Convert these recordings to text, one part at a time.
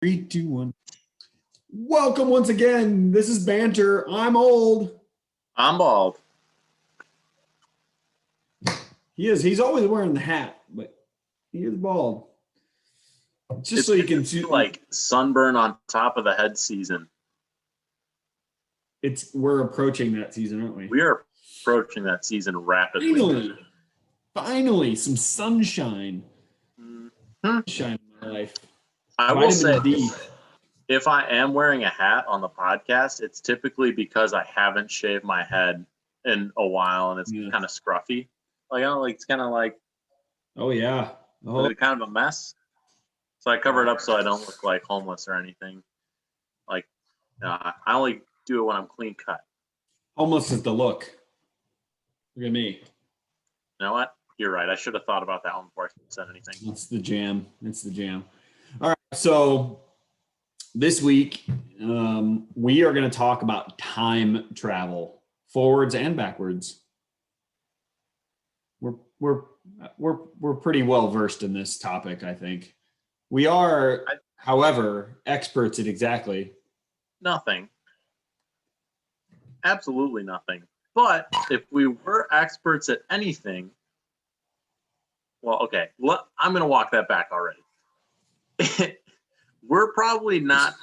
Three, two, one. Welcome once again. This is Banter. I'm old. I'm bald. He is. He's always wearing the hat, but he is bald. Just It's so you can see, like sunburn on top of the head season. we're approaching that season, aren't we? We are approaching that season rapidly. Finally, some sunshine. Mm-hmm. Sunshine in my life. I will say, D. if I am wearing a hat on the podcast, it's typically because I haven't shaved my head in a while and it's kind of scruffy. Like, I don't like, it's kind of like, oh yeah, kind of a mess. So I cover it up so I don't look like homeless or anything. Like, I only do it when I'm clean cut. Homeless is the look. Look at me. You know what? You're right. I should have thought about that one before I said anything. It's the jam. It's the jam. All right. So this week, we are going to talk about time travel, forwards and backwards. We're pretty well versed in this topic, I think. We are, however, experts at exactly nothing. Absolutely nothing. But if we were experts at anything, well, okay, I'm going to walk that back already. We're probably not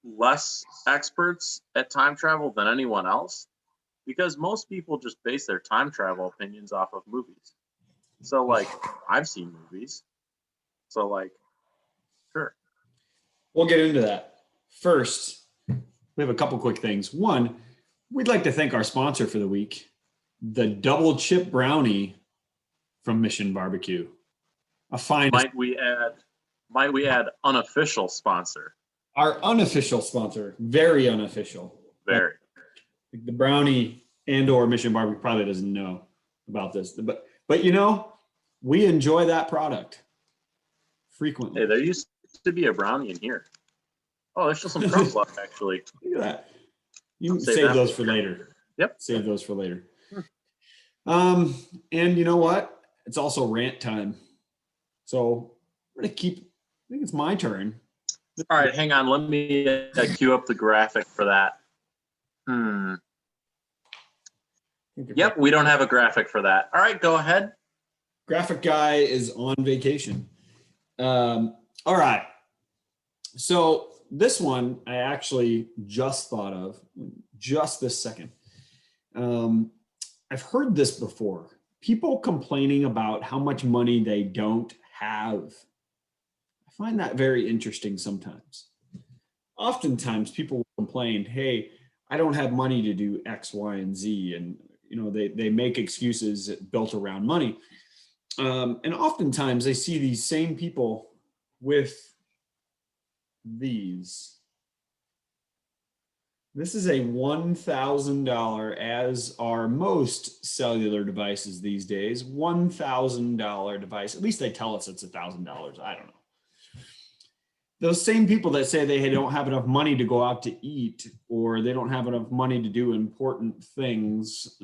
less experts at time travel than anyone else because most people just base their time travel opinions off of movies. So, like, I've seen movies. So, like, sure. We'll get into that. First, we have a couple quick things. One, we'd like to thank our sponsor for the week, the double chip brownie from Mission Barbecue. A fine. Might we add unofficial sponsor? Our unofficial sponsor, very unofficial. Very. Like the brownie and/or Mission Barbecue probably doesn't know about this, but you know, we enjoy that product frequently. Hey, there used to be a brownie in here. Oh, there's still some crumbs left, actually. Look at that. You save those for later. Yep. Save those for later. And you know what? It's also rant time. So we're going to keep, I think it's my turn. All right, hang on. Let me cue up the graphic for that. Yep, we don't have a graphic for that. All right, go ahead. Graphic guy is on vacation. All right. So this one I actually just thought of just this second. I've heard this before. People complaining about how much money they don't have. I find that very interesting sometimes. Oftentimes people will complain, hey, I don't have money to do X, Y, and Z. And, you know, they make excuses built around money. And oftentimes I see these same people with these. This is a $1,000, as are most cellular devices these days, $1,000 device. At least they tell us it's $1,000. I don't know. Those same people that say they don't have enough money to go out to eat, or they don't have enough money to do important things,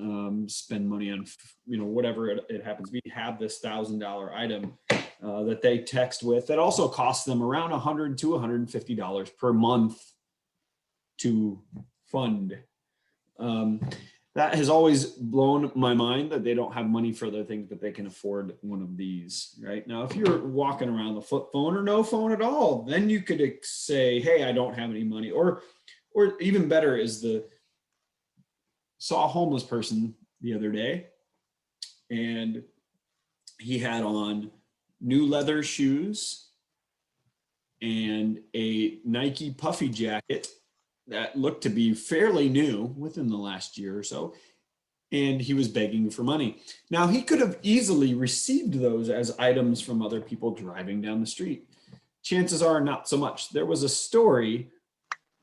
spend money on, you know, whatever it happens to be, have this $1,000 item that they text with that also costs them around $100 to $150 per month to fund. That has always blown my mind that they don't have money for other things, but they can afford one of these right now. If you're walking around the flip phone or no phone at all, then you could say, hey, I don't have any money. Or even better is saw a homeless person the other day, and he had on new leather shoes and a Nike puffy jacket that looked to be fairly new within the last year or so, and he was begging for money. Now, he could have easily received those as items from other people driving down the street. Chances are not so much. There was a story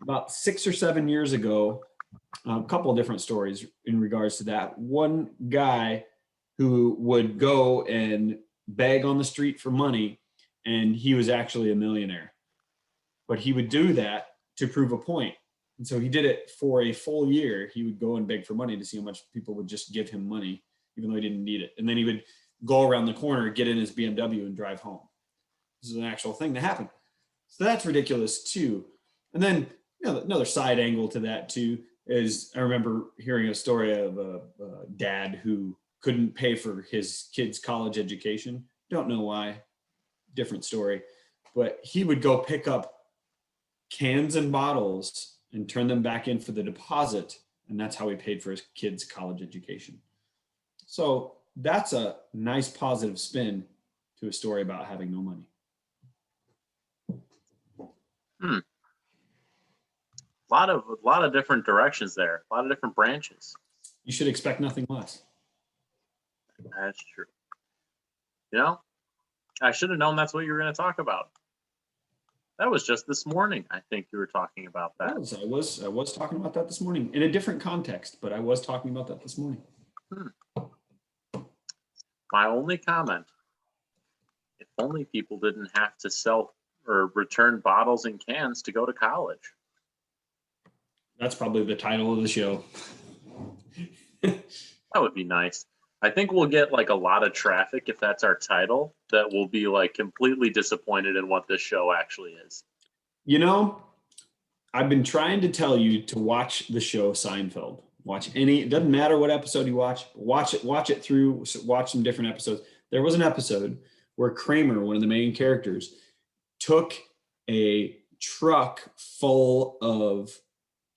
about 6 or 7 years ago, a couple of different stories in regards to that. One guy who would go and beg on the street for money, and he was actually a millionaire. But he would do that to prove a point. And so he did it for a full year. He would go and beg for money to see how much people would just give him money, even though he didn't need it. And then he would go around the corner, get in his BMW and drive home. This is an actual thing that happened. So that's ridiculous too. And then, another side angle to that too is I remember hearing a story of a dad who couldn't pay for his kid's college education. Don't know why, different story. But he would go pick up cans and bottles and turn them back in for the deposit. And that's how he paid for his kid's college education. So that's a nice positive spin to a story about having no money. A lot of different directions there. A lot of different branches. You should expect nothing less. That's true. You know, I should have known that's what you were going to talk about. That was just this morning. I think you were talking about that. I was talking about that this morning in a different context, but I was talking about that this morning. My only comment: if only people didn't have to sell or return bottles and cans to go to college. That's probably the title of the show. That would be nice. I think we'll get like a lot of traffic if that's our title, that will be like completely disappointed in what this show actually is. I've been trying to tell you to watch the show Seinfeld. It doesn't matter what episode you watch it through, watch some different episodes. There was an episode where Kramer, one of the main characters, took a truck full of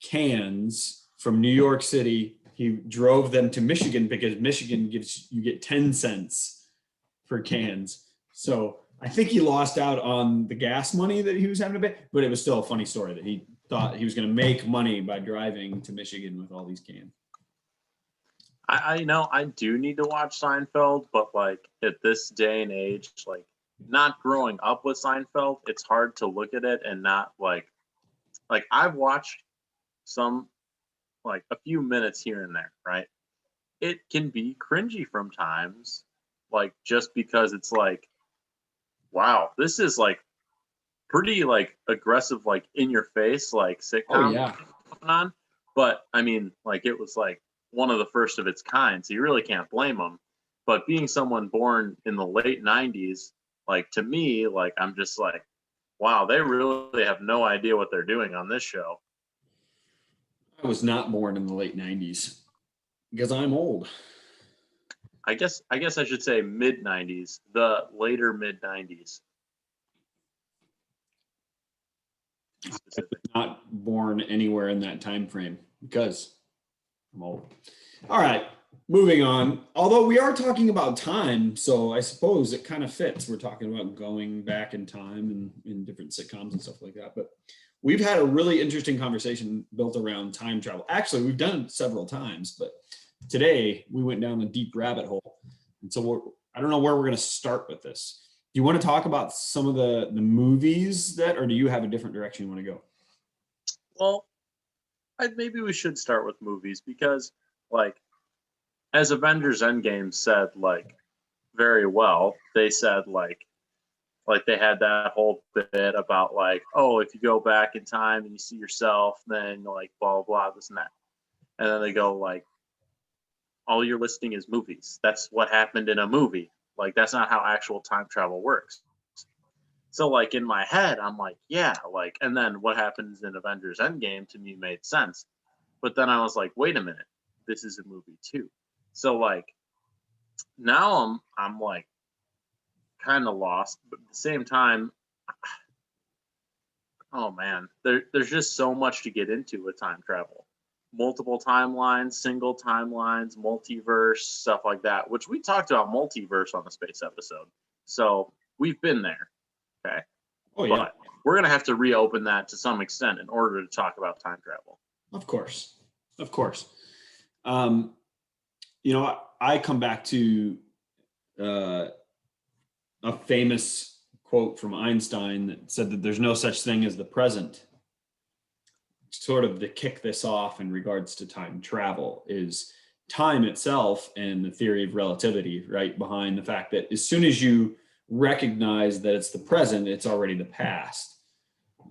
cans from New York City. He drove them to Michigan because Michigan you get 10 cents for cans. So I think he lost out on the gas money that he was having to pay, but it was still a funny story that he thought he was going to make money by driving to Michigan with all these cans. I do need to watch Seinfeld, but like at this day and age, like not growing up with Seinfeld, it's hard to look at it and not like I've watched some, like a few minutes here and there, right? It can be cringy from times, like just because it's like, wow, this is like pretty like aggressive, like in your face, like sitcom going on. But I mean, like it was like one of the first of its kind, so you really can't blame them. But being someone born in the late 90s, like to me, like I'm just like, wow, they really have no idea what they're doing on this show. I was not born in the late 90s because I'm old. I guess I should say mid 90s, the later mid 90s. Not born anywhere in that time frame because I'm old. All right, moving on. Although we are talking about time, so I suppose it kind of fits. We're talking about going back in time and in different sitcoms and stuff like that. But we've had a really interesting conversation built around time travel. Actually, we've done it several times, but today we went down a deep rabbit hole. And so I don't know where we're going to start with this. Do you want to talk about some of the movies or do you have a different direction you want to go? Well, maybe we should start with movies because, like, as Avengers Endgame said, like, very well, they said, like they had that whole bit about, like, oh, if you go back in time and you see yourself, then, like, blah, blah, blah, this and that. And then they go, like, all you're listing is movies. That's what happened in a movie. Like, that's not how actual time travel works. So, like, in my head, I'm like, yeah, like, and then what happens in Avengers Endgame to me made sense. But then I was like, wait a minute, this is a movie too. So, like, now I'm like kind of lost, but at the same time, oh man, there's just so much to get into with time travel. Multiple timelines, single timelines, multiverse, stuff like that, which we talked about multiverse on the space episode. So we've been there. Okay. Oh, yeah. But we're going to have to reopen that to some extent in order to talk about time travel. Of course. Of course. I come back to a famous quote from Einstein that said that there's no such thing as the present. Sort of to kick this off in regards to time travel is time itself and the theory of relativity, right behind the fact that as soon as you recognize that it's the present, it's already the past.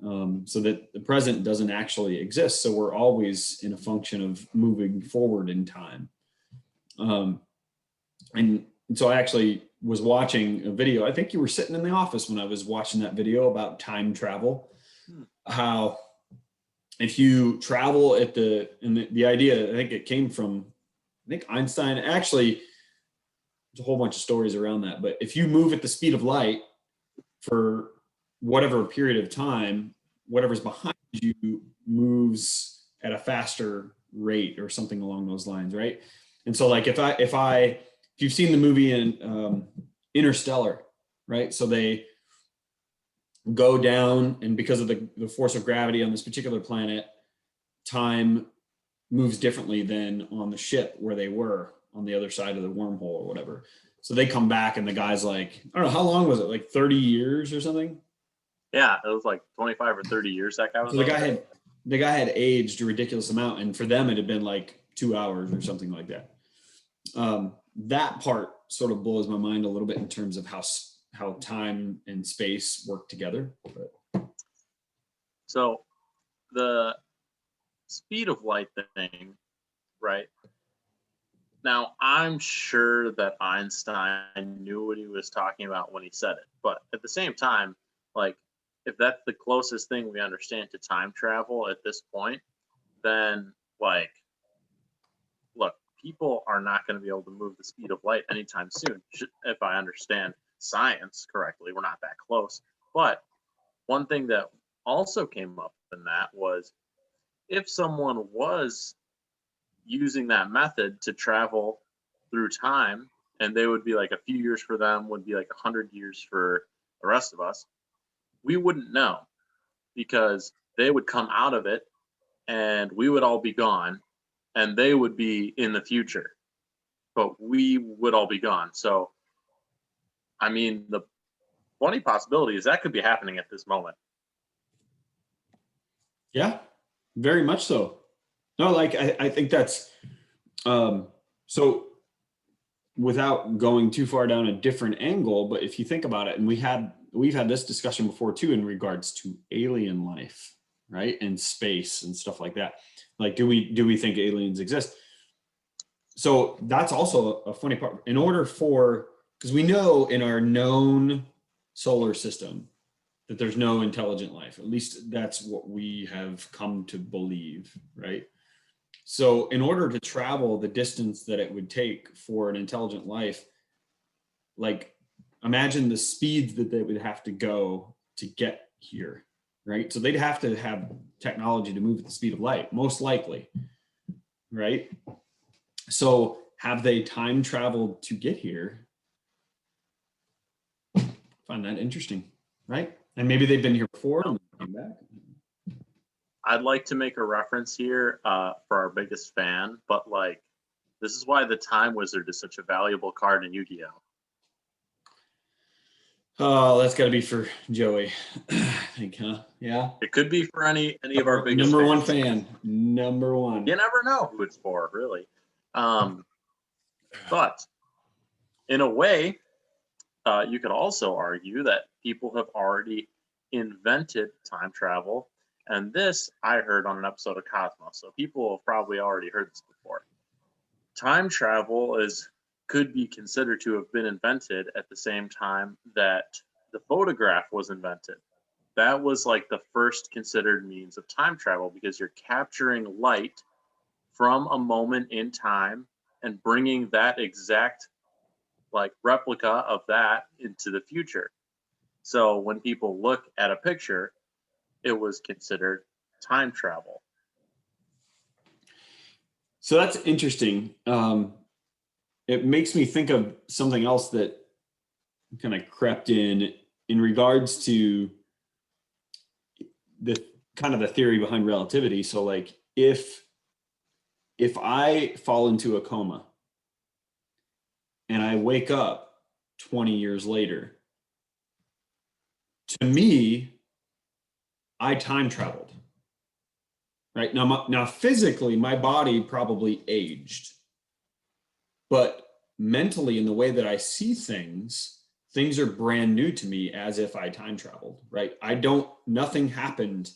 So that the present doesn't actually exist. So we're always in a function of moving forward in time. And so I actually was watching a video. I think you were sitting in the office when I was watching that video about time travel. How if you travel at the idea, I think it came from, I think Einstein, actually, there's a whole bunch of stories around that. But if you move at the speed of light for whatever period of time, whatever's behind you moves at a faster rate or something along those lines, right? And so like if you've seen the movie in Interstellar, right? So they go down, and because of the force of gravity on this particular planet, time moves differently than on the ship where they were on the other side of the wormhole or whatever. So they come back and the guy's like, I don't know, how long was it? Like 30 years or something? Yeah, it was like 25 or 30 years that guy was So over the guy had aged a ridiculous amount, and for them it had been like 2 hours or something like that. That part sort of blows my mind a little bit in terms of how time and space work together. But. So the speed of light thing, right? Now, I'm sure that Einstein knew what he was talking about when he said it, but at the same time, like, if that's the closest thing we understand to time travel at this point, then, like, look, people are not going to be able to move the speed of light anytime soon, if I understand science correctly. We're not that close. But one thing that also came up in that was if someone was using that method to travel through time, and they would be like a few years for them would be like 100 years for the rest of us, we wouldn't know because they would come out of it and we would all be gone and they would be in the future, but we would all be gone. So, I mean, the funny possibility is that could be happening at this moment. Yeah, very much so. No, like I think that's so without going too far down a different angle, but if you think about it, and we've had this discussion before too in regards to alien life, right? And space and stuff like that. Like, do we think aliens exist? So that's also a funny part. In order for, because we know in our known solar system that there's no intelligent life. At least that's what we have come to believe, right? So in order to travel the distance that it would take for an intelligent life, like imagine the speeds that they would have to go to get here, right? So they'd have to have technology to move at the speed of light, most likely, right? So have they time traveled to get here? I find that interesting, right? And maybe they've been here before and came back. I'd like to make a reference here for our biggest fan, but like, this is why the Time Wizard is such a valuable card in Yu-Gi-Oh! Oh, that's got to be for Joey, I think, huh? Yeah. It could be for any of our biggest number fans. one fan. Number one. You never know who it's for, really. But in a way, you could also argue that people have already invented time travel. And this I heard on an episode of Cosmos. So people have probably already heard this before. Time travel could be considered to have been invented at the same time that the photograph was invented. That was like the first considered means of time travel because you're capturing light from a moment in time and bringing that exact like replica of that into the future. So when people look at a picture, it was considered time travel. So that's interesting. It makes me think of something else that kind of crept in regards to the kind of the theory behind relativity. So like if I fall into a coma and I wake up 20 years later, to me, I time traveled. Right? Now physically, my body probably aged. But mentally, in the way that I see things are brand new to me as if I time traveled, right? Nothing happened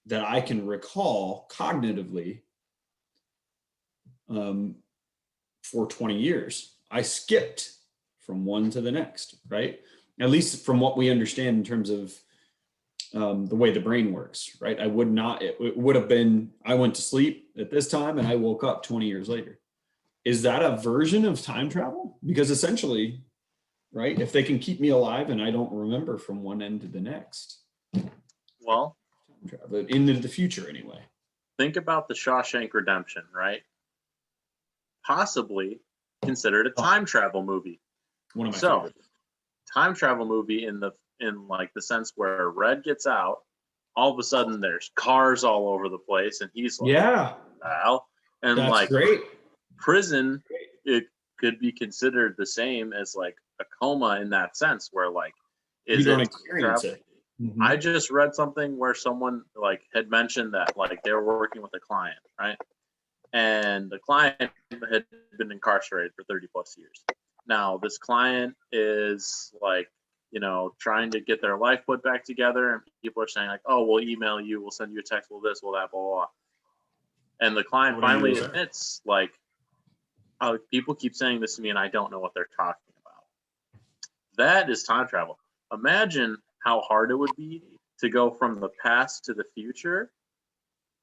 that I can recall cognitively for 20 years. I skipped from one to the next, right? At least from what we understand in terms of the way the brain works, right? I would not, it would have been, I went to sleep at this time and I woke up 20 years later. Is that a version of time travel? Because essentially, right, if they can keep me alive and I don't remember from one end to the next, Well, time travel, into the future anyway. think about the Shawshank Redemption, right? Possibly considered a time travel movie. One of my So, favorites. time travel movie in like the sense where Red gets out, all of a sudden there's cars all over the place, and he's like, Yeah, "Wow!" And that's like great. prison, it could be considered the same as like a coma in that sense, where like, You is don't it experience travel? it. Mhm. I just read something where someone like had mentioned that like they were working with a client, right? And the client had been incarcerated for 30 plus years. Now, this client is like, trying to get their life put back together, and people are saying like, "Oh, we'll email you, we'll send you a text, we'll this, we'll that, blah blah." Blah. And the client What do you finally say? admits, like, "Oh, people keep saying this to me, and I don't know what they're talking about." That is time travel. Imagine how hard it would be to go from the past to the future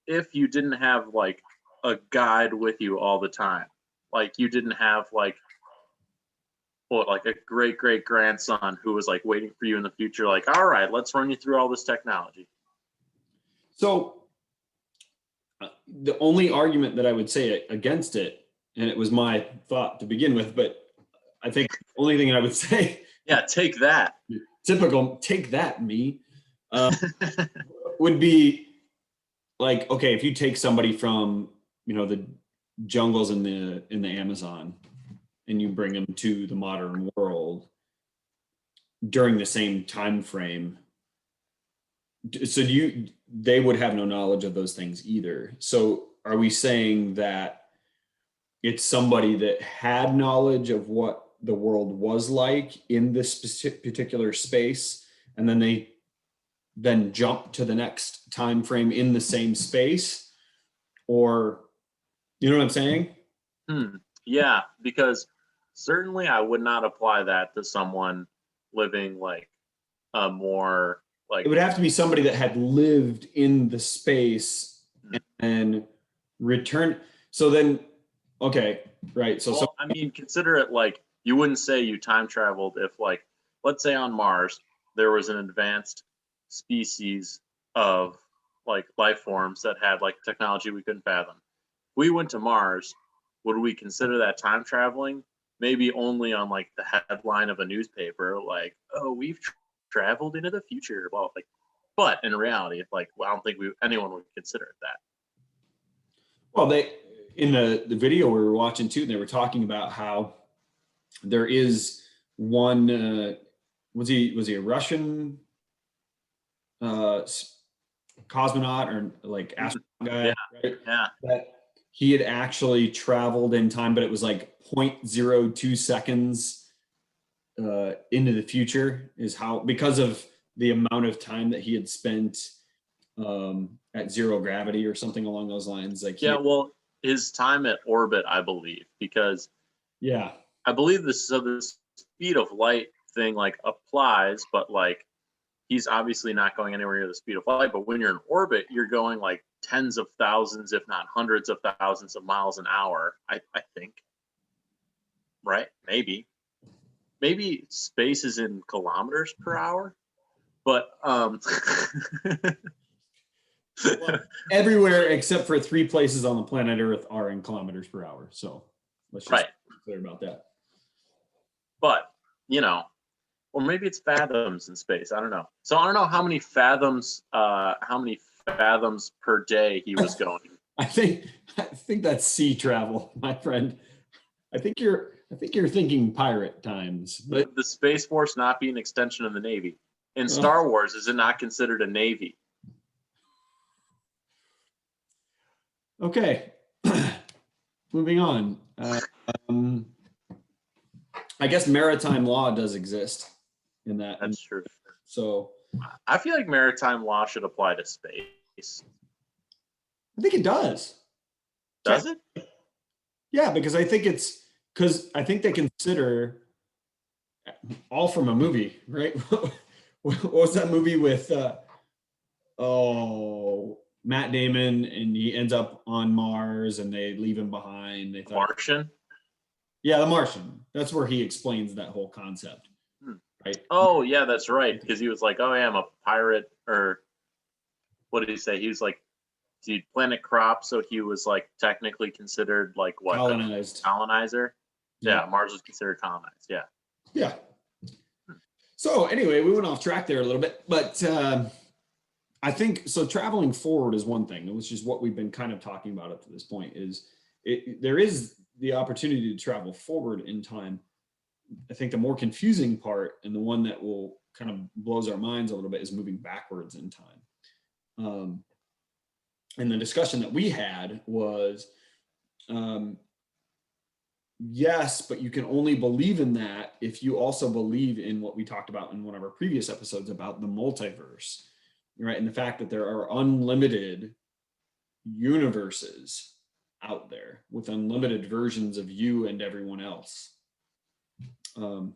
if you didn't have like a guide with you all the time. Like you didn't have like a great great grandson who was like waiting for you in the future, like, all right, let's run you through all this technology. So the only argument that I would say against it, and it was my thought to begin with, but I think the only thing I would say, Yeah, take that. typical, take that, me, would be like, okay, if you take somebody from, the jungles in the Amazon and you bring them to the modern world during the same time frame, so they would have no knowledge of those things either. So are we saying that it's somebody that had knowledge of what the world was like in this particular space, and then they then jump to the next time frame in the same space? Or, you know what I'm saying? Yeah, because certainly I would not apply that to someone living like a more It like would have to be somebody that had lived in the space and returned. So then, okay, right. So well, I mean, consider it like you wouldn't say you time traveled if, like, let's say on Mars there was an advanced species of like life forms that had like technology we couldn't fathom. If we went to Mars, would we consider that time traveling? Maybe only on like the headline of a newspaper, like, "Oh, we've traveled into the future." Well, like, but in reality, like, well, I don't think anyone would consider it that. well, they in the video we were watching too, they were talking about how there is one. Was he a Russian uh, cosmonaut or like astronaut Yeah, guy, right? yeah. That he had actually traveled in time, but it was like 0.02 seconds into the future, is how, because of the amount of time that he had spent at zero gravity or something along those lines. Like, Yeah, well, his time at orbit, I believe, because yeah, I believe the speed of light thing like applies, but like he's obviously not going anywhere near the speed of light. But when you're in orbit, you're going like tens of thousands, if not hundreds of thousands of miles an hour. I think, right? Maybe space is in kilometers per hour, but well, everywhere except for 3 places on the planet Earth are in kilometers per hour. So let's just right. be clear about that. But or maybe it's fathoms in space. I don't know. So I don't know how many fathoms per day he was going. I think that's sea travel, my friend. I think you're thinking pirate times, but Would the Space Force not be an extension of the Navy? In Star Wars, is it not considered a Navy? okay. Moving on. Um, I guess maritime law does exist in that. That's true. So I feel like maritime law should apply to space. I think it does. Does it? Yeah, because I think they consider all from a movie, right? What was that movie with Matt Damon, and he ends up on Mars and they leave him behind. They thought, Martian. yeah, The Martian. That's where he explains that whole concept, right? Oh yeah, that's right. Because he was like, "Oh yeah, I'm a pirate," or what did he say? He was like, he planted crops, so he was like technically considered like what, Colonized. a colonizer. Yeah. Yeah, Mars was considered colonized. Yeah. Yeah. So anyway, we went off track there a little bit, but I think so. Traveling forward is one thing, which is what we've been kind of talking about up to this point. Is there is the opportunity to travel forward in time. I think the more confusing part, and the one that will kind of blows our minds a little bit, is moving backwards in time. And the discussion that we had was, yes, but you can only believe in that if you also believe in what we talked about in one of our previous episodes about the multiverse, right? And the fact that there are unlimited universes out there with unlimited versions of you and everyone else. And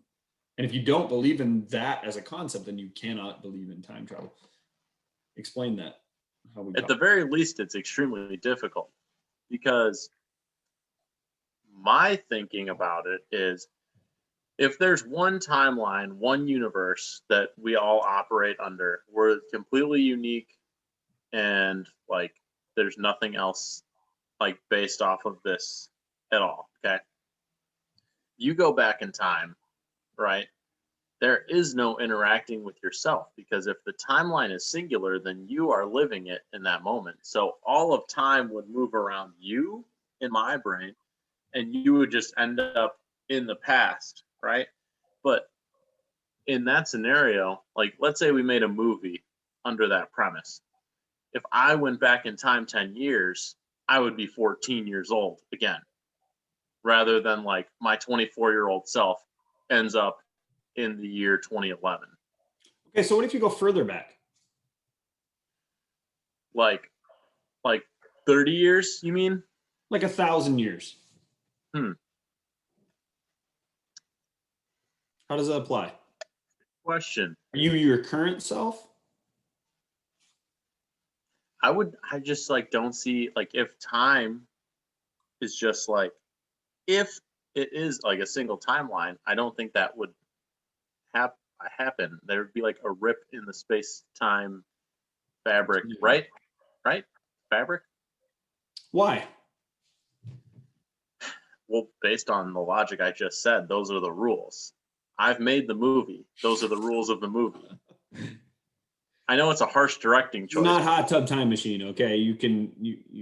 if you don't believe in that as a concept, then you cannot believe in time travel. Explain that. At the very least, it's extremely difficult, because my thinking about it is, if there's one timeline, one universe that we all operate under, we're completely unique, and like there's nothing else like based off of this at all. Okay. You go back in time, right? There is no interacting with yourself, because if the timeline is singular, then you are living it in that moment. So all of time would move around you in my brain, and you would just end up in the past, right? But in that scenario, like let's say we made a movie under that premise. If I went back in time 10 years, I would be 14 years old again, rather than like my 24-year-old self ends up in the year 2011. Okay, so what if you go further back? Like 30 years, you mean? Like 1,000 years. Hmm. How does that apply? Question. Are you your current self? I just like don't see, like, if time is just like, if it is like a single timeline, I don't think that would happen. There would be like a rip in the space-time fabric, right? Right? Fabric? Why? Well, based on the logic I just said, those are the rules. I've made the movie. Those are the rules of the movie. I know it's a harsh directing choice. Not Hot Tub Time Machine, okay? You can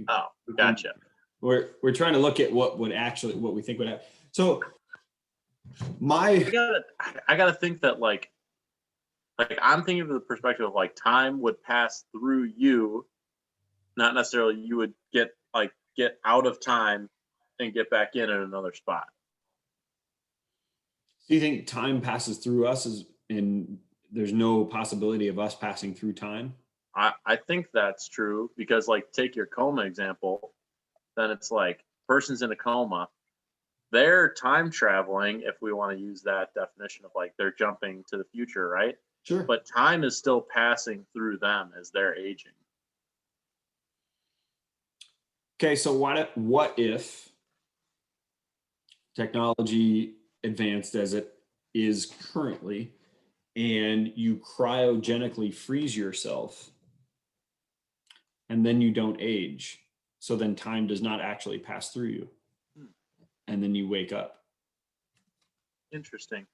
Oh, gotcha. We're trying to look at what we think would happen. So I gotta think that like I'm thinking from the perspective of like time would pass through you, not necessarily you would get out of time and get back in at another spot. do you think time passes through us and there's no possibility of us passing through time? I think that's true, because like take your coma example, then it's like person's in a coma, they're time traveling, if we want to use that definition of like they're jumping to the future, right? Sure. But time is still passing through them as they're aging. Okay, so what if technology advanced as it is currently, and you cryogenically freeze yourself and then you don't age, so then time does not actually pass through you, and then you wake up? Interesting.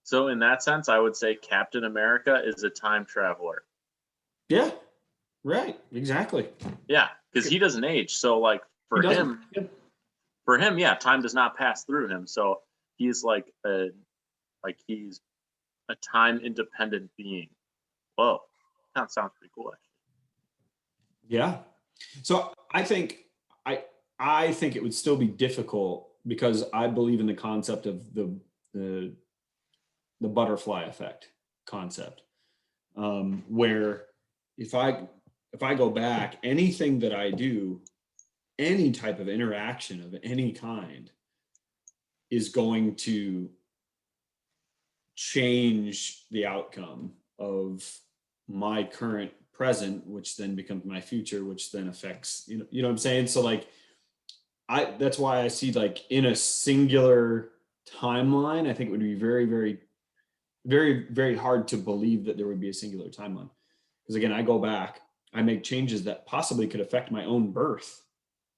So in that sense, I would say Captain America is a time traveler. Yeah, right, exactly. Yeah, because he doesn't age. So like for him, yeah, time does not pass through him. So he's he's a time independent being. Whoa, that sounds pretty cool, actually. Yeah. So I think it would still be difficult, because I believe in the concept of the butterfly effect concept, where if I go back, anything that I do, any type of interaction of any kind, is going to change the outcome of my current present, which then becomes my future, which then affects, you know what I'm saying? So like, that's why I see like in a singular timeline, I think it would be very, very, very, very hard to believe that there would be a singular timeline. Because again, I go back, I make changes that possibly could affect my own birth.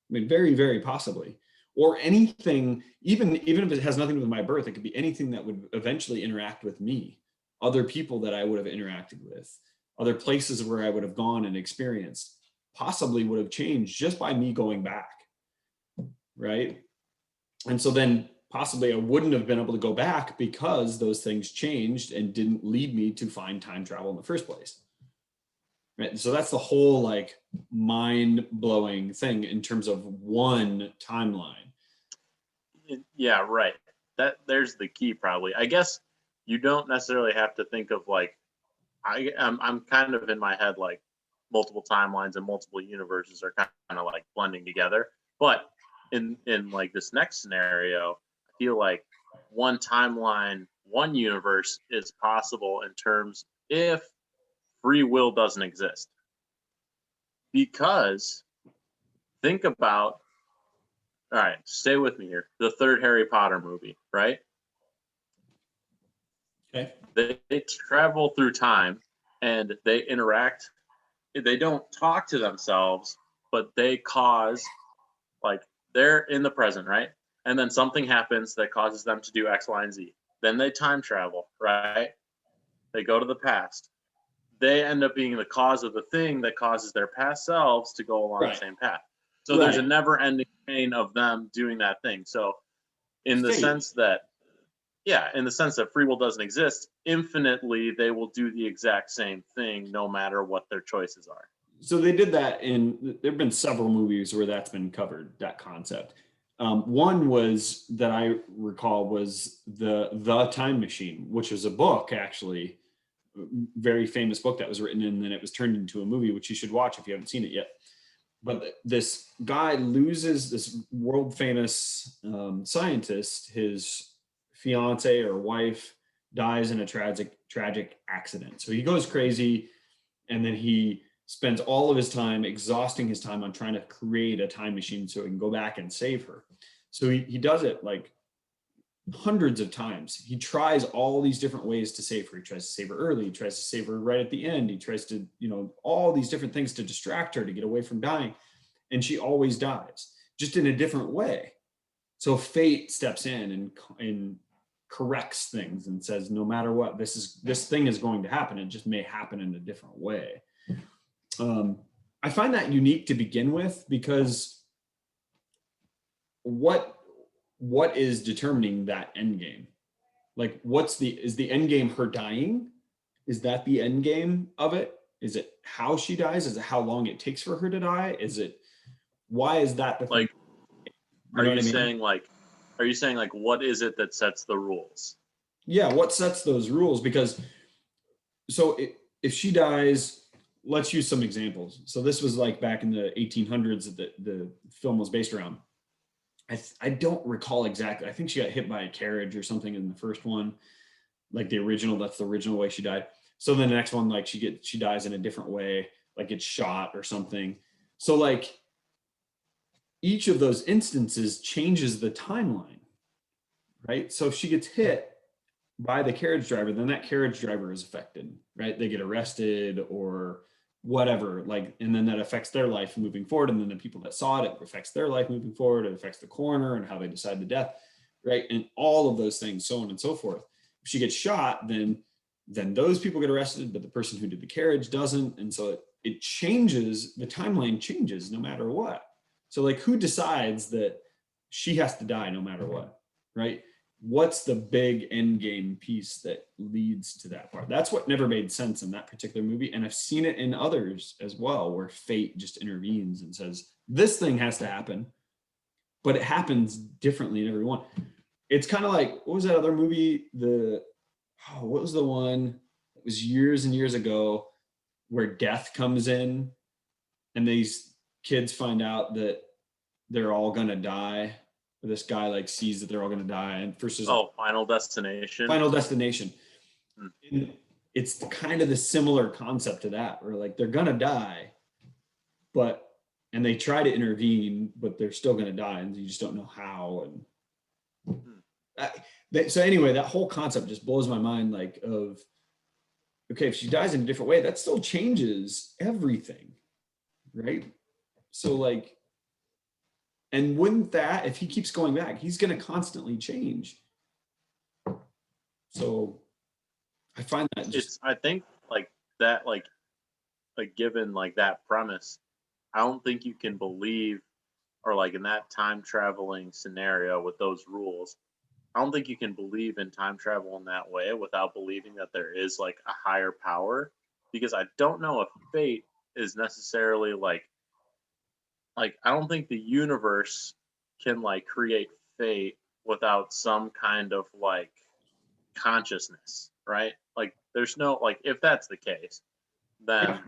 I mean, very, very possibly. Or anything, even if it has nothing to do with my birth, it could be anything that would eventually interact with me, other people that I would have interacted with, other places where I would have gone and experienced, possibly would have changed just by me going back, right? And so then possibly I wouldn't have been able to go back because those things changed and didn't lead me to find time travel in the first place. Right. So that's the whole like mind blowing thing in terms of one timeline. Yeah, right. There's the key probably. I guess you don't necessarily have to think of like I'm kind of in my head like multiple timelines and multiple universes are kind of like blending together. But in like this next scenario, I feel like one timeline, one universe is possible in terms if free will doesn't exist. Because think about, all right, stay with me here. The third Harry Potter movie, right? Okay. They travel through time and they interact. They don't talk to themselves, but they cause, like, they're in the present, right? And then something happens that causes them to do X, Y, and Z. Then they time travel, right? They go to the past. They end up being the cause of the thing that causes their past selves to go along the Right. same path. So there's a never ending chain of them doing that thing. So, in the sense that, yeah, in the sense that free will doesn't exist, infinitely they will do the exact same thing no matter what their choices are. So they did that there have been several movies where that's been covered, that concept. One was that I recall was the Time Machine, which was a book actually, very famous book that was written and then it was turned into a movie, which you should watch if you haven't seen it yet. But this guy loses this world famous scientist, his fiance or wife dies in a tragic accident. So he goes crazy and then he spends all of his time exhausting his time on trying to create a time machine so he can go back and save her. So he does it like hundreds of times. He tries all these different ways to save her. He tries to save her early. He tries to save her right at the end. He tries to, all these different things to distract her, to get away from dying. And she always dies, just in a different way. So fate steps in and corrects things and says, no matter what, this thing is going to happen. It just may happen in a different way. I find that unique to begin with because what is determining that end game? Like, is the end game her dying? Is that the end game of it? Is it how she dies? Is it how long it takes for her to die? Why is that the like, thing? Are you saying like what is it that sets the rules? Yeah, what sets those rules? Because if she dies, let's use some examples. So this was like back in the 1800s that the film was based around. I don't recall exactly. I think she got hit by a carriage or something in the first one, like that's the original way she died. So the next one, like she dies in a different way, like gets shot or something. So like each of those instances changes the timeline, right? So if she gets hit by the carriage driver, then that carriage driver is affected, right? They get arrested or whatever, like, and then that affects their life moving forward. And then the people that saw it affects their life moving forward. It affects the coroner and how they decide the death, right? And all of those things, so on and so forth. If she gets shot, then those people get arrested, but the person who did the carriage doesn't. And so it changes, the timeline changes no matter what. So like, who decides that she has to die no matter what, right? What's the big end game piece that leads to that part? That's what never made sense in that particular movie. And I've seen it in others as well, where fate just intervenes and says, this thing has to happen, but it happens differently in every one. It's kind of like, what was that other movie? What was the one that was years and years ago where death comes in and these kids find out that they're all gonna die. This guy like sees that they're all gonna die, and Final Destination. Final Destination. Hmm. And it's kind of the similar concept to that, where like they're gonna die, but and they try to intervene, but they're still gonna die, and you just don't know how. And Hmm. so anyway, that whole concept just blows my mind. Like, of okay, if she dies in a different way, that still changes everything, right? So like, and wouldn't that, if he keeps going back, he's going to constantly change. So I find that just, It's I think like that like given like that premise, I don't think you can believe or like in that time traveling scenario with those rules, I don't think you can believe in time travel in that way without believing that there is like a higher power because I don't know if fate is necessarily like I don't think the universe can like create fate without some kind of like consciousness, right? Like there's no like if that's the case, yeah. then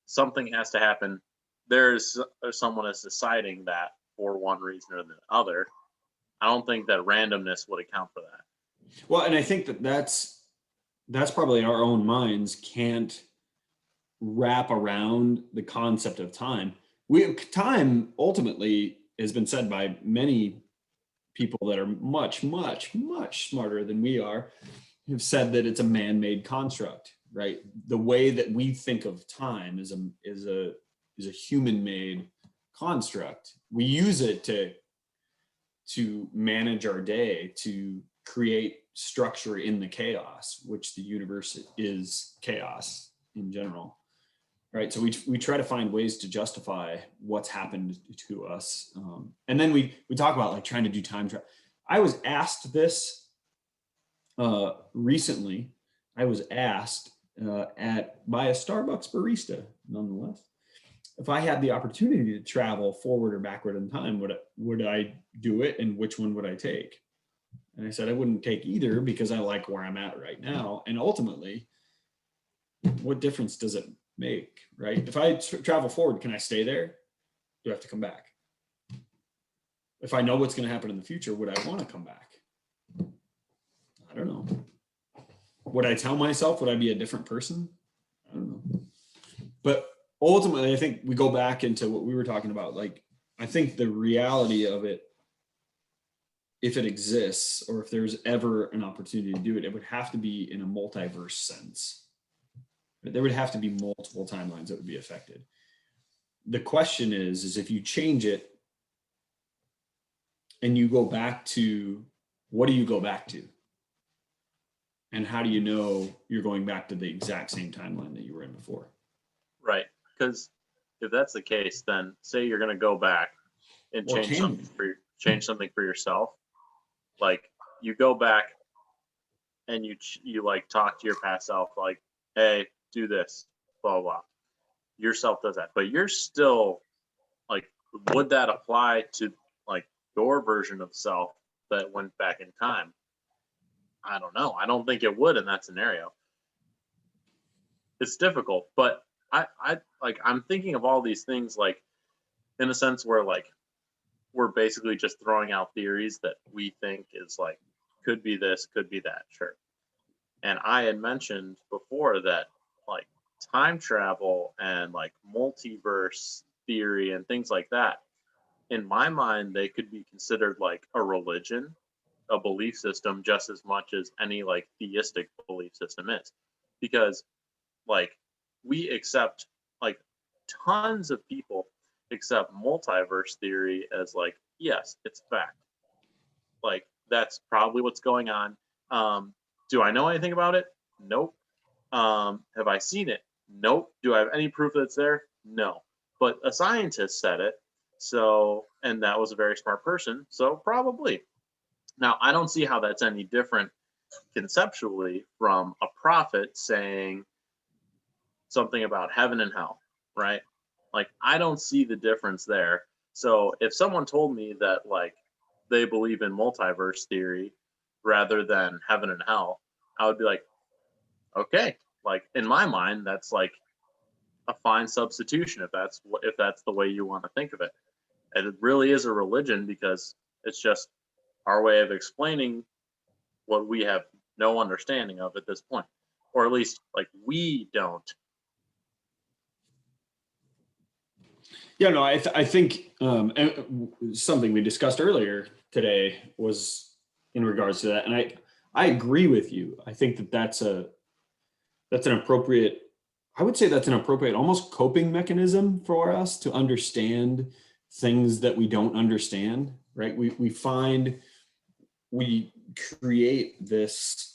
something has to happen. There's someone is deciding that for one reason or the other. I don't think that randomness would account for that. Well, and I think that that's probably our own minds can't wrap around the concept of time. Time ultimately has been said by many people that are much, much, much smarter than we are, have said that it's a man-made construct, right? The way that we think of time is a human-made construct. We use it to manage our day, to create structure in the chaos, which the universe is chaos in general, right? So we try to find ways to justify what's happened to us, and then we talk about like trying to do time travel. I was asked this recently. I was asked at by a Starbucks barista, nonetheless, if I had the opportunity to travel forward or backward in time, would I do it, and which one would I take? And I said I wouldn't take either because I like where I'm at right now. And ultimately, what difference does it make, right? If I travel forward, can I stay there? Do I have to come back? If I know what's going to happen in the future, would I want to come back? I don't know. Would I tell myself, would I be a different person? I don't know. But ultimately, I think we go back into what we were talking about. Like, I think the reality of it, if it exists, or if there's ever an opportunity to do it, it would have to be in a multiverse sense. There would have to be multiple timelines that would be affected. The question is if you change it and you go back to, what do you go back to? And how do you know you're going back to the exact same timeline that you were in before? Right. Because if that's the case, then say you're going to go back and Or can you? change something for yourself. Like you go back and you like talk to your past self, like, hey, do this, blah blah. Yourself does that, but you're still like, would that apply to like your version of self that went back in time? I don't know. I don't think it would in that scenario. It's difficult, but I like I'm thinking of all these things like in a sense where like we're basically just throwing out theories that we think is like could be this, could be that, sure. And I had mentioned before that like time travel and like multiverse theory and things like that, in my mind, they could be considered like a religion, a belief system, just as much as any like theistic belief system is. Because like we accept like tons of people accept multiverse theory as like, yes, it's fact. Like that's probably what's going on. Do I know anything about it? Nope. Have I seen it? Nope. Do I have any proof that it's there? No. But a scientist said it. So, and that was a very smart person. So, probably. Now, I don't see how that's any different conceptually from a prophet saying something about heaven and hell, right? Like, I don't see the difference there. So, if someone told me that, like, they believe in multiverse theory rather than heaven and hell, I would be like, okay, like in my mind, that's like a fine substitution if that's the way you want to think of it. And it really is a religion because it's just our way of explaining what we have no understanding of at this point. or at least like we don't. Yeah, no, I think something we discussed earlier today was in regards to that, and I agree with you. I think that that's an appropriate. I would say that's an appropriate, almost coping mechanism for us to understand things that we don't understand. Right? We create this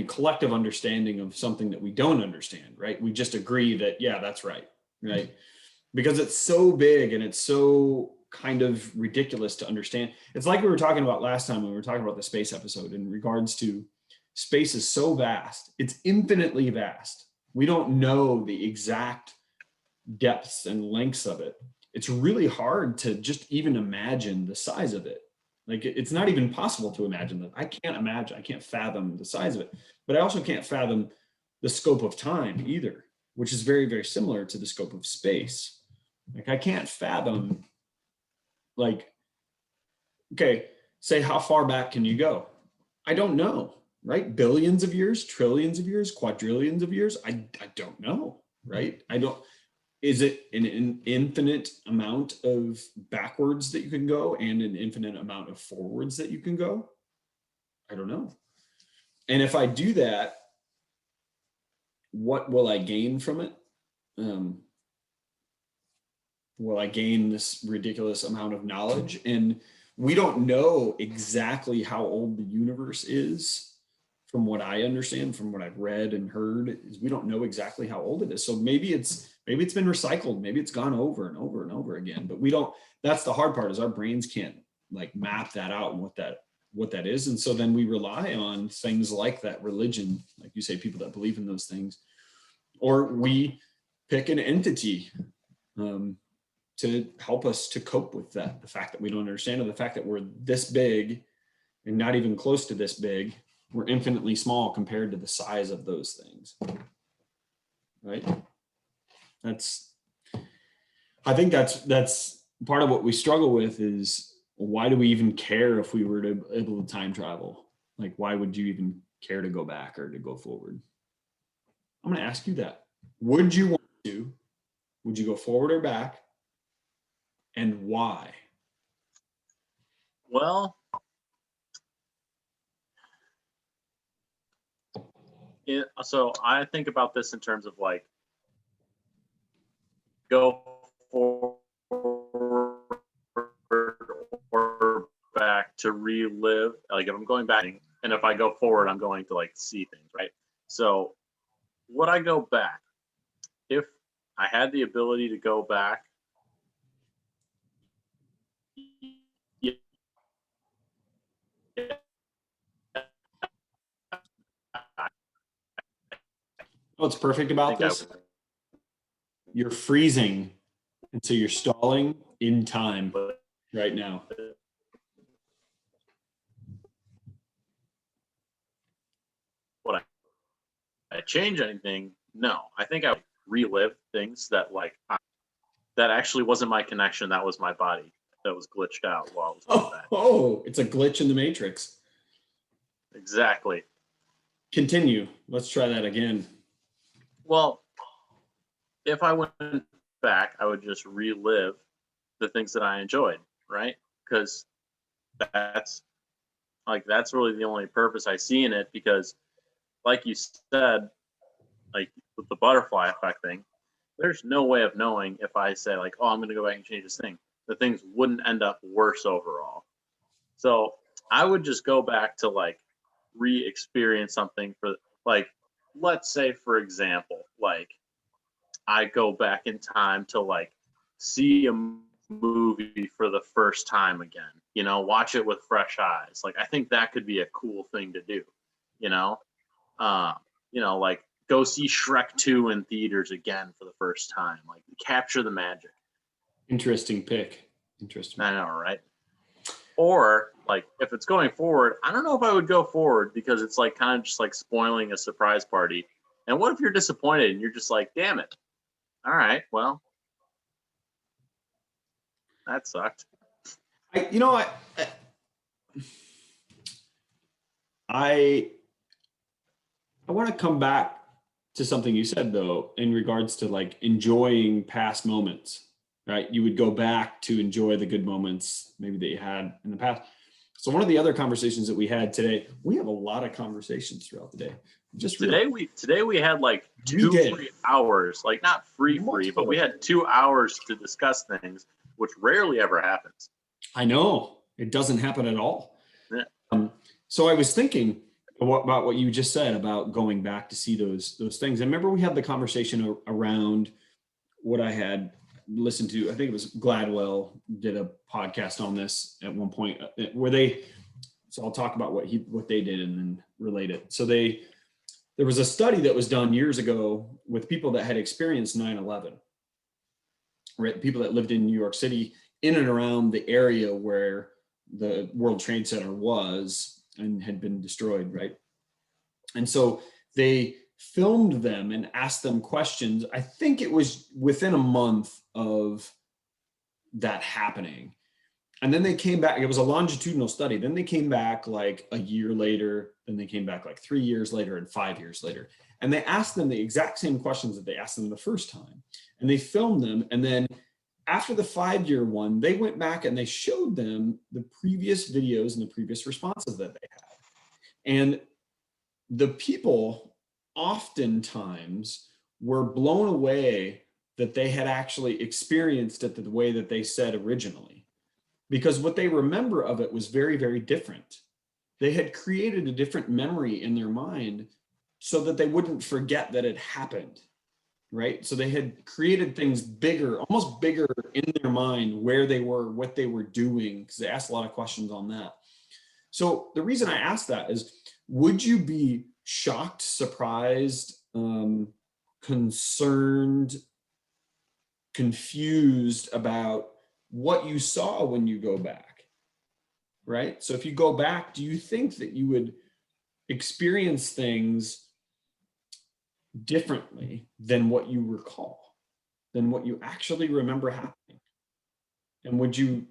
collective understanding of something that we don't understand. Right? We just agree that yeah, that's right. Right? Because it's so big and it's so kind of ridiculous to understand. It's like we were talking about last time when we were talking about the space episode in regards to space is so vast. It's infinitely vast. We don't know the exact depths and lengths of it. It's really hard to just even imagine the size of it. Like it's not even possible to imagine that. I can't imagine, I can't fathom the size of it, but I also can't fathom the scope of time either, which is very, very similar to the scope of space. Like I can't fathom, like, okay, say how far back can you go? I don't know, right? Billions of years, trillions of years, quadrillions of years. I don't know, right? I don't, is it an infinite amount of backwards that you can go and an infinite amount of forwards that you can go? I don't know. And if I do that, what will I gain from it? Um, will I gain this ridiculous amount of knowledge? And we don't know exactly how old the universe is. From what I understand, from what I've read and heard, is we don't know exactly how old it is. So maybe it's been recycled, maybe it's gone over and over and over again. But we don't. That's the hard part, is our brains can't like map that out and what that is. And so then we rely on things like that religion, like you say, people that believe in those things, or we pick an entity um, to help us to cope with that. The fact that we don't understand, or the fact that we're this big and not even close to this big, we're infinitely small compared to the size of those things. Right? I think that's part of what we struggle with is why do we even care if we were to able to time travel? Like, why would you even care to go back or to go forward? I'm going to ask you that. Would you want to? Would you go forward or back? And why? Well, so I think about this in terms of like go forward or back to relive. Like if I'm going back, and if I go forward, I'm going to like see things, right? So would I go back if I had the ability to go back? Yeah, What's perfect I about think I this? You're freezing, and so you're stalling in time would. right now. Would I change anything? No. I think I would relive things that that actually wasn't my connection. That was my body that was glitched out while I was going back. It's a glitch in the matrix. Exactly. Continue. Let's try that again. Well, if I went back, I would just relive the things that I enjoyed, right? Because that's that's really the only purpose I see in it. Because, like you said, like with the butterfly effect thing, there's no way of knowing if I say like, oh, I'm going to go back and change this thing. The things wouldn't end up worse overall. So I would just go back to like re-experience something for like, let's say for example, like I go back in time to like see a movie for the first time again, watch it with fresh eyes. Like I think that could be a cool thing to do, you know, uh, like go see Shrek 2 in theaters again for the first time, like capture the magic. Interesting pick. Interesting. I know, right? Or like if it's going forward, I don't know if I would go forward because it's like kind of just like spoiling a surprise party. And what if you're disappointed and you're just like, damn it. All right, well, that sucked. I I want to come back to something you said though, in regards to like enjoying past moments, right? You would go back to enjoy the good moments maybe that you had in the past. So one of the other conversations that we had today, we have a lot of conversations throughout the day. Just real, Today we had like we two did free hours, like not free, but multiple. we had 2 hours to discuss things, which rarely ever happens. I know it doesn't happen at all. Yeah. So I was thinking about what you just said about going back to see those things. And remember we had the conversation around what I had listened to. I think it was Gladwell did a podcast on this at one point where they. So I'll talk about what they did and then relate it. So there was a study that was done years ago with people that had experienced 9/11, right? People that lived in New York City in and around the area where the World Trade Center was and had been destroyed, right? And so they filmed them and asked them questions. I think it was within a month of that happening. And then they came back, it was a longitudinal study. Then they came back like a year later, then they came back like 3 years later and 5 years later. And they asked them the exact same questions that they asked them the first time. And they filmed them. And then after the 5-year one, they went back and they showed them the previous videos and the previous responses that they had. And the people oftentimes were blown away that they had actually experienced it the way that they said originally, because what they remember of it was very, very different. They had created a different memory in their mind so that they wouldn't forget that it happened, right? So they had created things bigger, almost bigger in their mind, where they were, what they were doing, because they asked a lot of questions on that. So the reason I asked that is, would you be shocked, surprised, concerned, confused about what you saw when you go back, right? So if you go back, do you think that you would experience things differently than what you recall, than what you actually remember happening? And would you,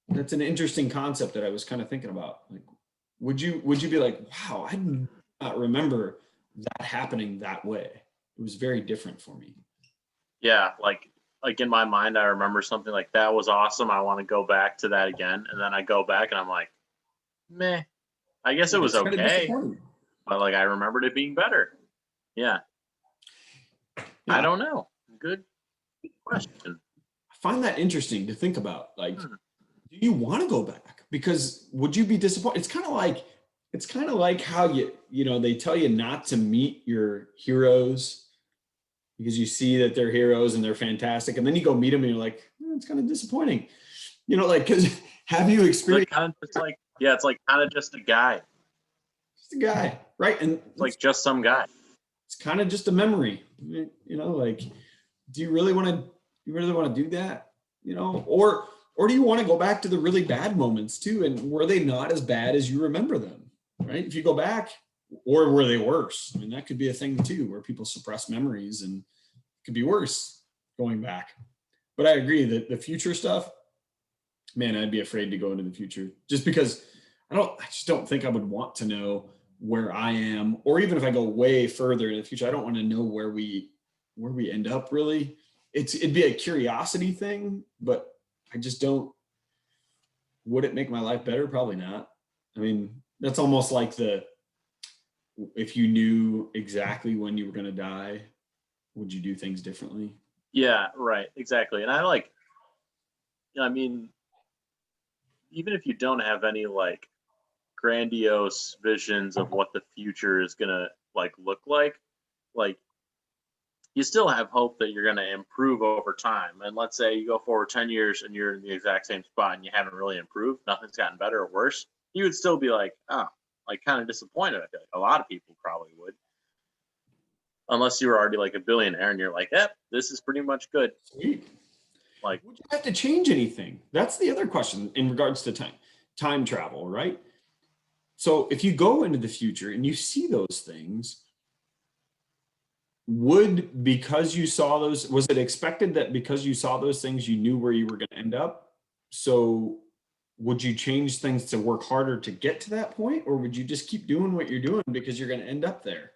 that's an interesting concept that I was kind of thinking about. Like, would you be like, wow, I do not remember that happening that way. It was very different for me. Yeah, like in my mind, I remember something like that was awesome. I want to go back to that again, and then I go back and I'm like, meh. I guess it was It's kind of okay, disappointing. but like I remembered it being better. Yeah, I Yeah, don't know. Good question. I find that interesting to think about. Like, do you want to go back? Because would you be disappointed? It's kind of like how they tell you not to meet your heroes because you see that they're heroes and they're fantastic, and then you go meet them and you're like, it's kind of disappointing. Like, because have you experienced Kind of just like, yeah, it's like kind of just a guy. just a guy, right? And It's like just some guy. it's kind of just a memory. Like, do you really want to do that? Or do you want to go back to the really bad moments too? And were they not as bad as you remember them? Right? If you go back, or were they worse? I mean, that could be a thing too, where people suppress memories and it could be worse going back. But I agree that the future stuff, man, I'd be afraid to go into the future just because I just don't think I would want to know where I am, or even if I go way further in the future, I don't want to know where we end up really. It'd be a curiosity thing, but I just don't. Would it make my life better? Probably not. I mean, that's almost like if you knew exactly when you were going to die, would you do things differently? Yeah, right, exactly. And I mean, even if you don't have any like grandiose visions of what the future is gonna like look like you still have hope that you're gonna improve over time. And let's say you go forward 10 years and you're in the exact same spot and you haven't really improved, nothing's gotten better or worse, you would still be like, oh, like kind of disappointed. I feel like a lot of people probably would. Unless you were already like a billionaire and you're like, yep, this is pretty much good. Sweet. Like, would you have to change anything? That's the other question in regards to time travel, right? So if you go into the future and you see those things, because you saw those, was it expected that because you saw those things, you knew where you were going to end up? So would you change things to work harder to get to that point? Or would you just keep doing what you're doing because you're going to end up there?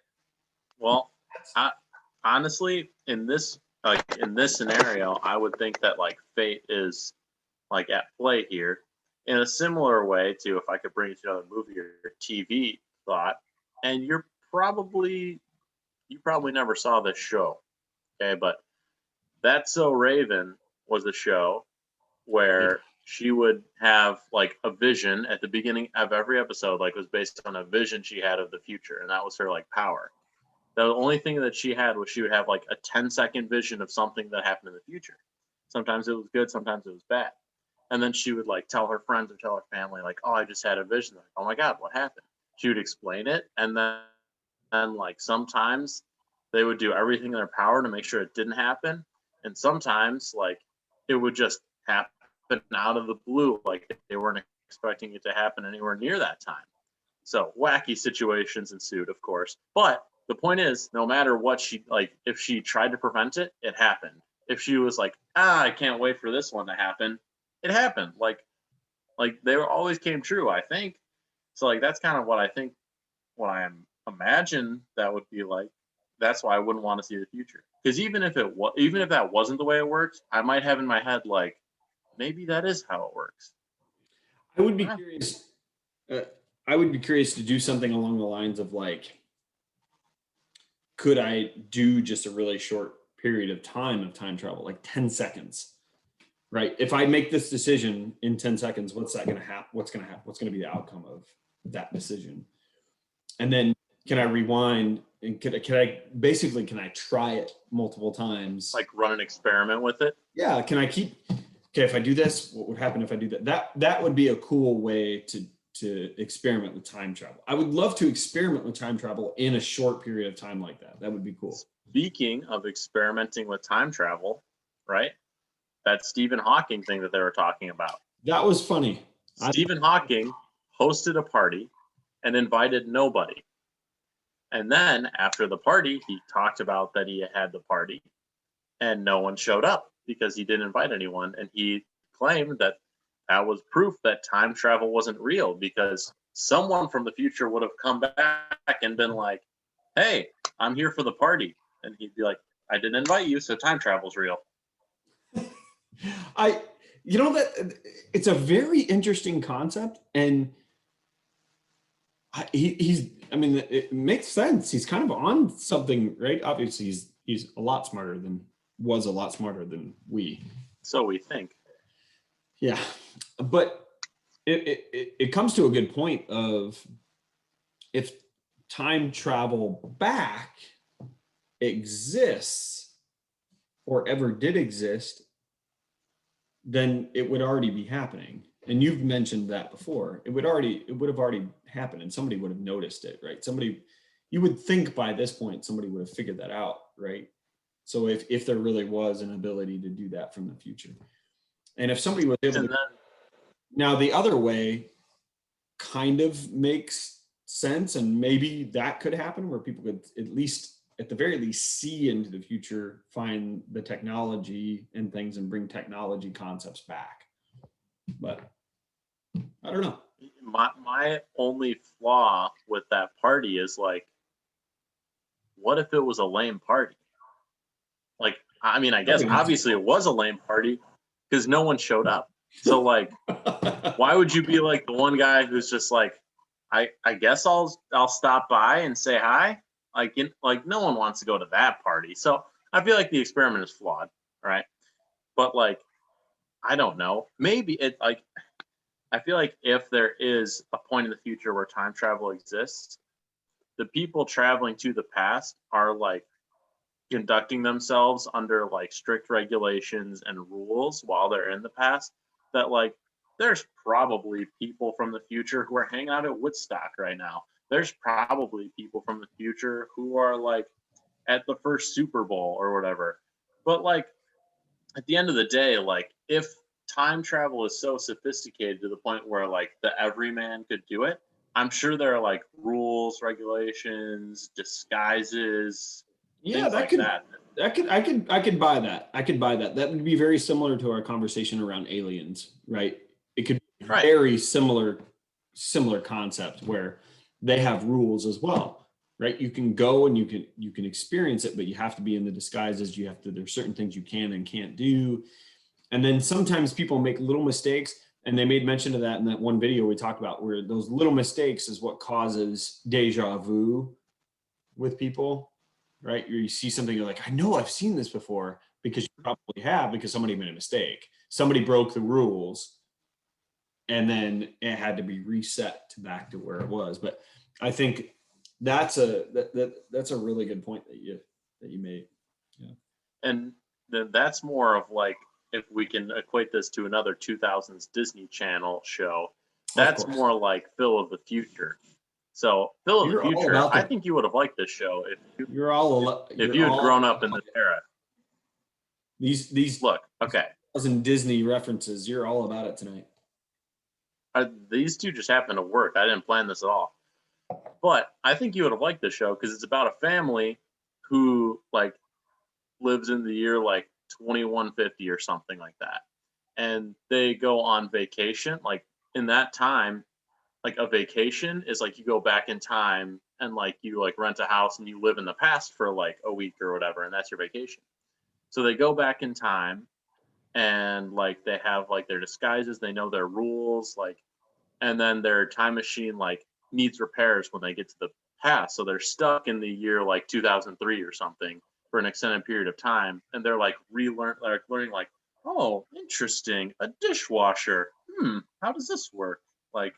Well, I, honestly, in this scenario, I would think that like fate is like at play here in a similar way to if I could bring it to another movie or TV thought, and you probably never saw this show, okay? But That's So Raven was a show Yeah. where she would have like a vision at the beginning of every episode, like was based on a vision she had of the future, and that was her like power. The only thing that she had was she would have like a 10-second vision of something that happened in the future. Sometimes it was good, sometimes it was bad. And then she would like tell her friends or tell her family, like, oh, I just had a vision. Like, oh my God, what happened? She would explain it. And like sometimes they would do everything in their power to make sure it didn't happen. And sometimes like it would just happen out of the blue. Like they weren't expecting it to happen anywhere near that time. So wacky situations ensued, of course. But the point is, no matter what she like, if she tried to prevent it, it happened. If she was like, I can't wait for this one to happen, it happened. Like they always came true, I think. So like that's kind of what I think what I imagine that would be like. That's why I wouldn't want to see the future. Because even if that wasn't the way it works, I might have in my head like maybe that is how it works. I would be Ah, curious. Uh, I would be curious to do something along the lines of like, could I do just a really short period of time travel, like 10 seconds, right? If I make this decision in 10 seconds, what's that going to happen? What's going to happen? What's going to be the outcome of that decision? And then can I rewind and can I try it multiple times? like run an experiment with it. Yeah. Can I keep, okay, if I do this, what would happen if I do that? That would be a cool way to experiment with time travel. I would love to experiment with time travel in a short period of time like that. That would be cool. Speaking of experimenting with time travel, right? That Stephen Hawking thing that they were talking about. That was funny. Stephen Hawking hosted a party and invited nobody. And then after the party, he talked about that he had the party and no one showed up because he didn't invite anyone. And he claimed that that was proof that time travel wasn't real because someone from the future would have come back and been like, hey, I'm here for the party. And he'd be like, I didn't invite you, so time travel's real. I, you know, that it's a very interesting concept, and I mean, it makes sense. He's kind of on something, right? Obviously, he's was a lot smarter than we. So we think. Yeah, but it comes to a good point of if time travel back exists or ever did exist, then it would already be happening. And you've mentioned that before. It would have already happened, and somebody would have noticed it, right? You would think by this point somebody would have figured that out, right? So if there really was an ability to do that from the future, and if somebody was able And to, then now the other way kind of makes sense, and maybe that could happen where people could at the very least see into the future, find the technology and things, and bring technology concepts back. But I don't know. my only flaw with that party is like, what if it was a lame party? Like, I mean, I guess obviously it was a lame party because no one showed up. So like, why would you be like the one guy who's just like, I guess I'll stop by and say hi? Like no one wants to go to that party. So I feel like the experiment is flawed, right? But like, I don't know. Maybe it like I feel like if there is a point in the future where time travel exists, the people traveling to the past are like conducting themselves under like strict regulations and rules while they're in the past that like there's probably people from the future who are hanging out at Woodstock right now. There's probably people from the future who are like at the first Super Bowl or whatever. But like at the end of the day, like if time travel is so sophisticated to the point where like the everyman could do it, I'm sure there are like rules, regulations, disguises, Yeah, things like that. I could buy that. I could buy that. That would be very similar to our conversation around aliens, right? It could be Right. very similar concept where they have rules as well, right? You can go and you can experience it, but you have to be in the disguises. There's certain things you can and can't do. And then sometimes people make little mistakes, and they made mention of that in that one video we talked about, where those little mistakes is what causes deja vu with people, right? You see something, you're like, I know I've seen this before, because you probably have, because somebody made a mistake. Somebody broke the rules, and then it had to be reset to back to where it was. But I think that's a really good point that you made. Yeah. And then that's more of like, if we can equate this to another 2000s Disney Channel show, that's more like Phil of the Future. So Phil of the Future, I think you would have liked this show if you had grown up in this era. These look, okay, Disney references, you're all about it tonight. These two just happen to work. I didn't plan this at all. But I think you would have liked this show because it's about a family who like lives in the year like 2150 or something like that. And they go on vacation. Like in that time, like a vacation is like you go back in time and like you like rent a house and you live in the past for like a week or whatever, and that's your vacation. So they go back in time and like they have like their disguises, they know their rules, like, and then their time machine like needs repairs when they get to the past. So they're stuck in the year like 2003 or something for an extended period of time, and they're like learning like, oh, interesting, a dishwasher. How does this work? Like,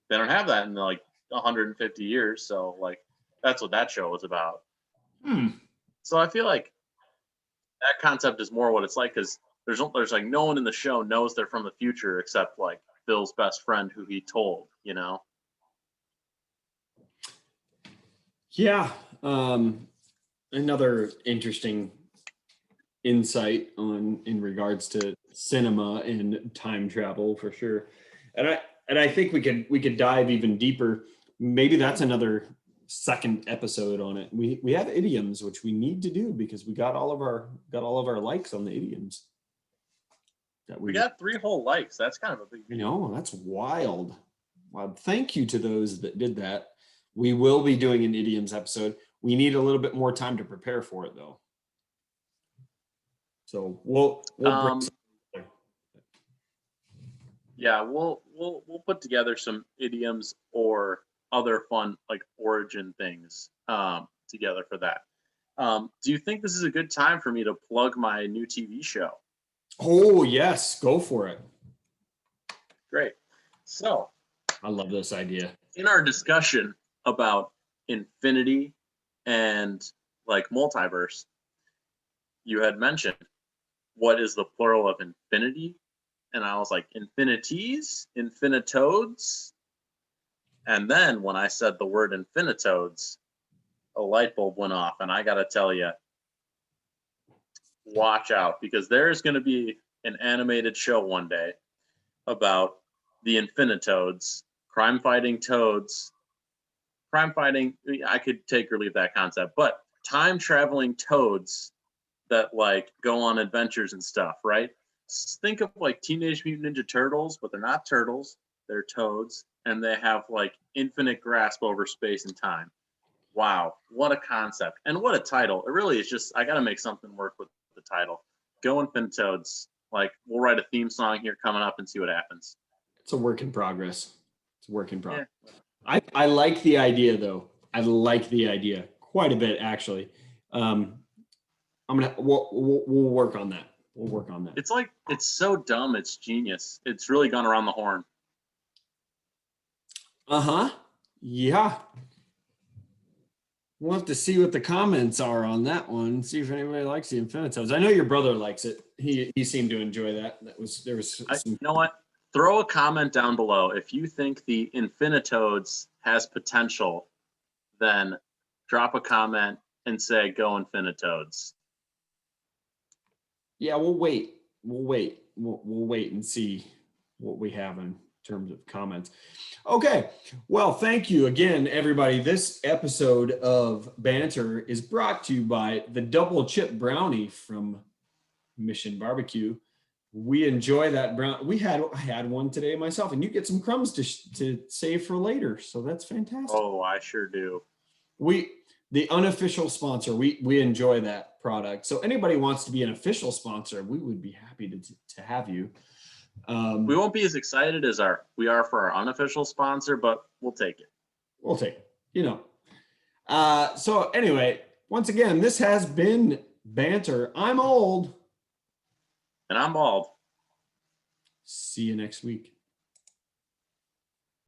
they don't have that in like 150 years. So like, that's what that show was about. So I feel like that concept is more what it's like, because there's like no one in the show knows they're from the future except like Phil's best friend who he told, you know? Yeah. Another interesting insight in regards to cinema and time travel, for sure. And I think we could dive even deeper. Maybe that's another second episode on it. We have idioms, which we need to do, because we got all of our likes on the idioms. That we got 3 whole likes. That's kind of a big deal. You know, that's wild. Well, thank you to those that did that. We will be doing an idioms episode. We need a little bit more time to prepare for it, though. So we'll yeah, we'll put together some idioms or other fun like origin things together for that. Do you think this is a good time for me to plug my new TV show? Oh, yes, go for it. Great. So, I love this idea. In our discussion about infinity and like multiverse, you had mentioned, what is the plural of infinity? And I was like, infinities, infinitodes. And then when I said the word infinitodes, a light bulb went off. And I got to tell you, watch out, because there's going to be an animated show one day about the infinitodes, crime-fighting toads. Crime-fighting, I could take or leave that concept, but time-traveling toads that like go on adventures and stuff, right? Think of like Teenage Mutant Ninja Turtles, but they're not turtles, they're toads, and they have like infinite grasp over space and time. Wow, what a concept, and what a title. It really is just, I got to make something work with the title. Go Infinitoads. Like, we'll write a theme song here coming up and see what happens. It's a work in progress. Yeah. I like the idea, though. I like the idea quite a bit, actually. We'll work on that. We'll work on that. It's like, it's so dumb, it's genius. It's really gone around the horn. Yeah. We'll have to see what the comments are on that one. See if anybody likes the Infinitodes. I know your brother likes it. He seemed to enjoy that. There was you know what? Throw a comment down below if you think the Infinitodes has potential. Then drop a comment and say go Infinitodes. Yeah, we'll wait. We'll wait and see what we have in terms of comments. Okay, well, thank you again, everybody. This episode of Banter is brought to you by the Double Chip Brownie from Mission Barbecue. We enjoy that brownie. I had one today myself, and you get some crumbs to save for later. So that's fantastic. Oh, I sure do. the unofficial sponsor, we enjoy that product. So anybody wants to be an official sponsor, we would be happy to have you. We won't be as excited as we are for our unofficial sponsor, but we'll take it. We'll take it, you know. So anyway, once again, this has been Banter. I'm old. And I'm bald. See you next week.